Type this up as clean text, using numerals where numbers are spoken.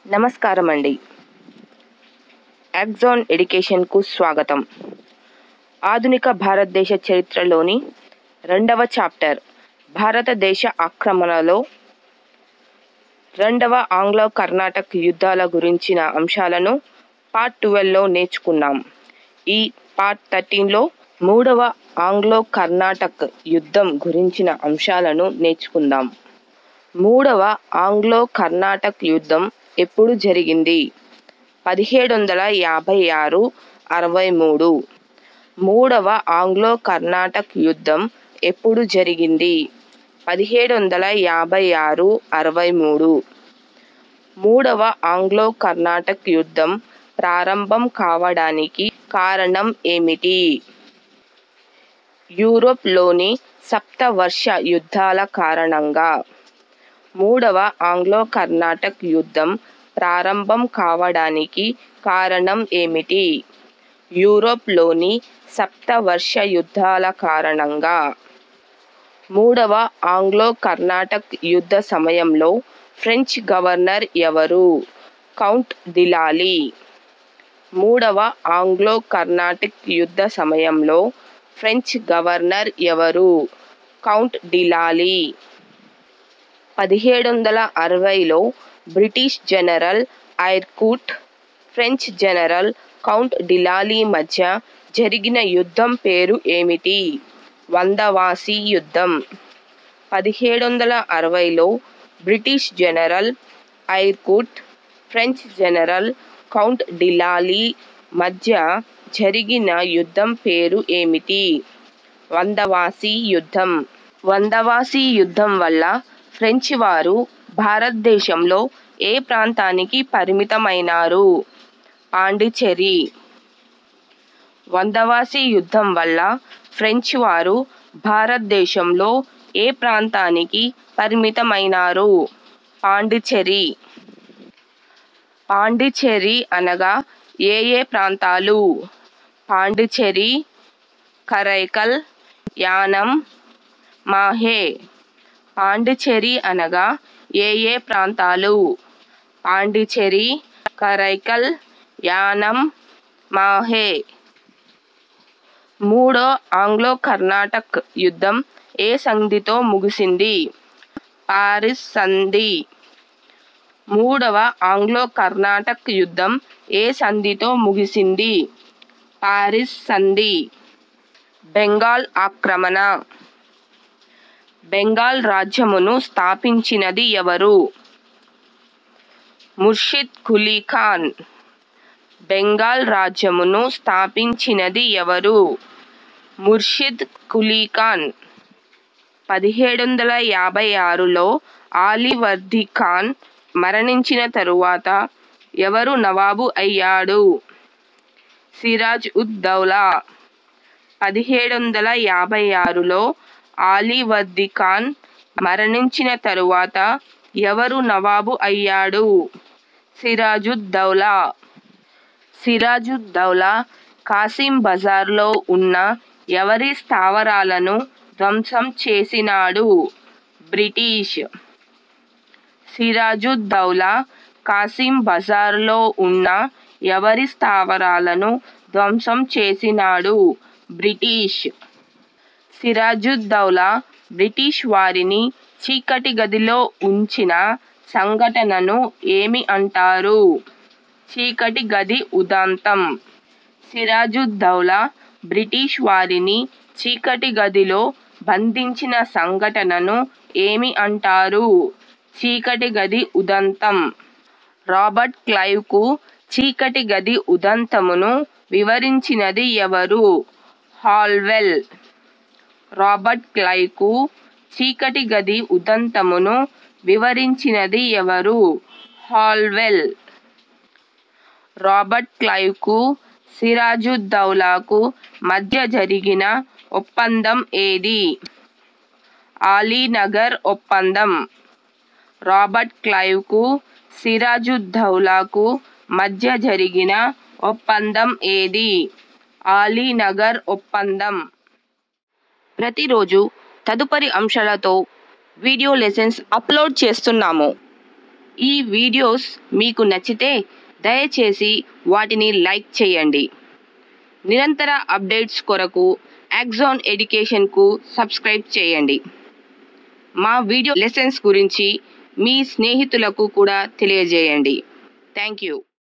నమస్కారం అండి. యాక్జోన్ ఎడ్యుకేషన్కు స్వాగతం. ఆధునిక భారతదేశ చరిత్రలోని 2వ చాప్టర్ భారతదేశ ఆక్రమణలో 2వ ఆంగ్లో కర్ణాటక యుద్ధాల గురించిన అంశాలను పార్ట్ 12లో నేర్చుకున్నాం. ఈ పార్ట్ 13లో 3వ ఆంగ్లో కర్ణాటక యుద్ధం గురించిన అంశాలను నేర్చుకుందాం. 3వ ఆంగ్లో కర్ణాటక యుద్ధం ఎప్పుడు జరిగింది? 1756-63. 3వ ఆంగ్లో కర్ణాటక యుద్ధం ఎప్పుడు జరిగింది? 1756-63. 3వ ఆంగ్లో కర్ణాటక యుద్ధం ప్రారంభం కావడానికి కారణం ఏమిటి? యూరోప్లోని సప్తవర్ష యుద్ధాల కారణంగా. 3వ ఆంగ్లో కర్ణాటక యుద్ధం ప్రారంభం కావడానికి కారణం ఏమిటి? యూరోప్లోని సప్తవర్ష యుద్ధాల కారణంగా. 3వ ఆంగ్లో కర్ణాటక యుద్ధ సమయంలో ఫ్రెంచ్ గవర్నర్ ఎవరు? Count de Lally. 3వ ఆంగ్లో కర్ణాటక యుద్ధ సమయంలో ఫ్రెంచ్ గవర్నర్ ఎవరు? Count de Lally. 1760లో British general Eyre Coote, French general Count de Lally మధ్య జరిగిన యుద్ధం పేరు ఏమిటి? వందవాసి యుద్ధం. 1760లో British general Eyre Coote, French general Count de Lally మధ్య జరిగిన యుద్ధం పేరు ఏమిటి? వందవాసి యుద్ధం. వందవాసి యుద్ధం వల్ల ఫ్రెంచ్ వారు భారతదేశంలో ఏ ప్రాంతానికి పరిమితమైనారు? పాండిచ్చేరి. వందవాసి యుద్ధం వల్ల ఫ్రెంచ్ వారు భారతదేశంలో ఏ ప్రాంతానికి పరిమితమైనారు? పాండిచ్చేరి. పాండిచ్చేరి అనగా ఏ ప్రాంతాలు? పాండిచ్చేరి, కరైకల్, యానం, మాహే. పాండిచ్చేరి అనగా ఏ ప్రాంతాలు? పాండిచ్చేరి, కరైకల్, యానం, మాహే. 3వ ఆంగ్లో కర్ణాటక యుద్ధం ఏ సంధితో ముగిసింది? పారిస్ సంధి. 3వ ఆంగ్లో కర్ణాటక యుద్ధం ఏ సంధితో ముగిసింది? పారిస్ సంధి. బెంగాల్ ఆక్రమణ. బెంగాల్ రాజ్యమును స్థాపించినది ఎవరు? ముర్షిద్ కులీ ఖాన్. బెంగాల్ రాజ్యమును స్థాపించినది ఎవరు? ముర్షిద్ కులీ ఖాన్. 1756లో అలీవర్దీ ఖాన్ మరణించిన తరువాత ఎవరు నవాబు అయ్యాడు? సిరాజ్ ఉద్ దౌలా. 1756లో అలీవర్దీ ఖాన్ మరణించిన తరువాత ఎవరు నవాబు అయ్యాడు? సిరాజుద్ దౌలా. సిరాజుద్ దౌలా కాసిం బజార్లో ఉన్న ఎవరి స్థావరాలను ధ్వంసం చేసినాడు? బ్రిటిష్. సిరాజుద్ దౌలా కాసిం బజార్లో ఉన్న ఎవరి స్థావరాలను ధ్వంసం చేసినాడు? బ్రిటిష్. సిరాజుద్ దౌలా బ్రిటిష్ వారిని చీకటి గదిలో ఉంచిన సంఘటనను ఏమి అంటారు? చీకటి గది ఉదంతం. సిరాజుద్ దౌలా బ్రిటిష్ వారిని చీకటి గదిలో బంధించిన సంఘటనను ఏమి అంటారు? చీకటి గది ఉదంతం. రాబర్ట్ క్లైవ్కు చీకటి గది ఉదంతమును వివరించినది ఎవరు? హాల్వెల్. రాబర్ట్ క్లైవ్కు చీకటి గది ఉదంతమును వివరించినది ఎవరు? హాల్వెల్. రాబర్ట్ క్లైవ్కు సిరాజుద్ దౌలాకు మధ్య జరిగిన ఒప్పందం ఏది? అలీనగర్ ఒప్పందం. రాబర్ట్ క్లైవ్కు సిరాజుద్ దౌలాకు మధ్య జరిగిన ఒప్పందం ఏది? అలీనగర్ ఒప్పందం. ప్రతిరోజు తదుపరి అంశాలతో వీడియో లెసన్స్ అప్లోడ్ చేస్తున్నాము. ఈ వీడియోస్ మీకు నచ్చితే దయచేసి వాటిని లైక్ చేయండి. నిరంతర అప్డేట్స్ కొరకు యాక్సాన్ ఎడ్యుకేషన్కు సబ్స్క్రైబ్ చేయండి. మా వీడియో లెసన్స్ గురించి మీ స్నేహితులకు కూడా తెలియజేయండి. Thank you.